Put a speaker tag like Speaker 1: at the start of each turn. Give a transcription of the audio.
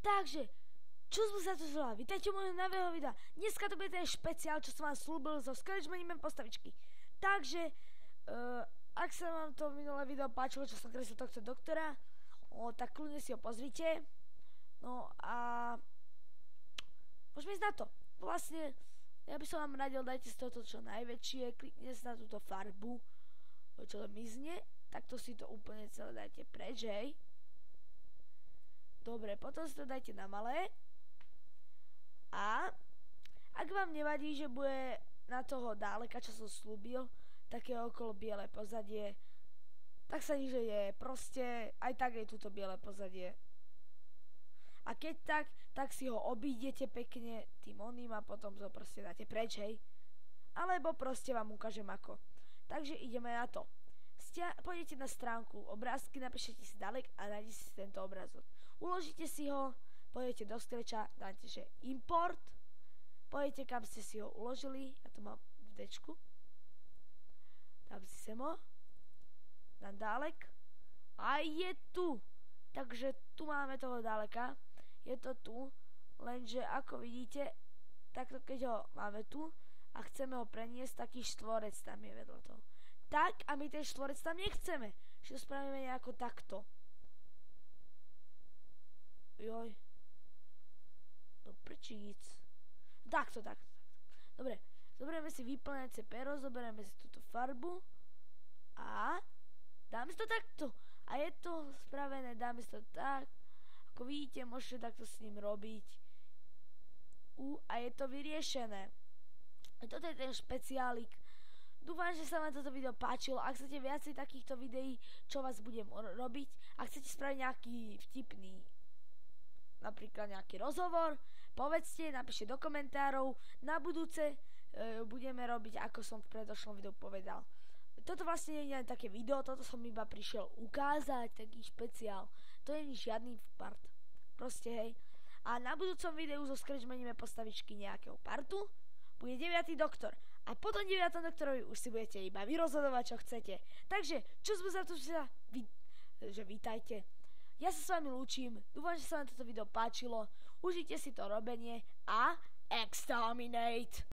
Speaker 1: Takže, čo sme sa tu zvolali? Vítajte u môjho nového videa. Dneska to bude ten špeciál, čo som vám slúbil zo Scratchmanem postavičky. Takže, ak sa vám to minulé video páčilo, čo som kreslil tohto doktora, tak kľudne si ho pozrite. No a môžeme ísť na to. Vlastne, ja by som vám radil, dajte z toho čo najväčšie, kliknite sa na túto farbu, čo to mizne, takto si to úplne celé dajte preč, hej. Dobre, potom si to dajte na malé. A ak vám nevadí, že bude na toho dáleka, čo som slúbil, také okolo biele pozadie, tak sa nič je, proste aj tak je túto biele pozadie. A keď tak si ho obídete pekne tým oným a potom to proste dáte preč, hej. Alebo proste vám ukážem ako. Takže ideme na to. Pôjdete na stránku obrázky, napíšete si dalek a nájdete si tento obrázok. Uložíte si ho, pôjdete do Scratcha, dáte, že import, pôjdete kam ste si ho uložili, ja to mám v dečku, dám si sem ho, dám dalek a je tu. Takže tu máme toho daleka, je to tu, lenže ako vidíte, takto keď ho máme tu a chceme ho preniesť, taký štvorec tam je vedľa toho. Tak a my ten štvorec tam nechceme, že ho spravíme nejako takto. Joj. Do prčíc. Takto. Dobre, zoberieme si vyplňacie pero, zoberieme si túto farbu a dáme si to takto. A je to spravené, dáme si to tak. Ako vidíte, môžete takto s ním robiť. A je to vyriešené. A toto je ten špeciálik. Dúfam, že sa vám toto video páčilo. Ak chcete viacej takýchto videí, čo vás budem robiť, ak chcete spraviť nejaký vtipný, napríklad nejaký rozhovor, povedzte, napíšte do komentárov. Na budúce budeme robiť, ako som v predošlom videu povedal. Toto vlastne nie je len také video, toto som iba prišiel ukázať, taký špeciál. To nie je žiadny part. Proste, hej. A na budúcom videu zo Scratchmanime postavičky nejakého partu bude 9. doktor. A potom 9. doktorovi už si budete iba vyrozhodovať, čo chcete. Takže, čo sme za to, že vítajte. Ja sa s vami lúčim, dúfam, že sa vám toto video páčilo. Užite si to robenie a exterminate!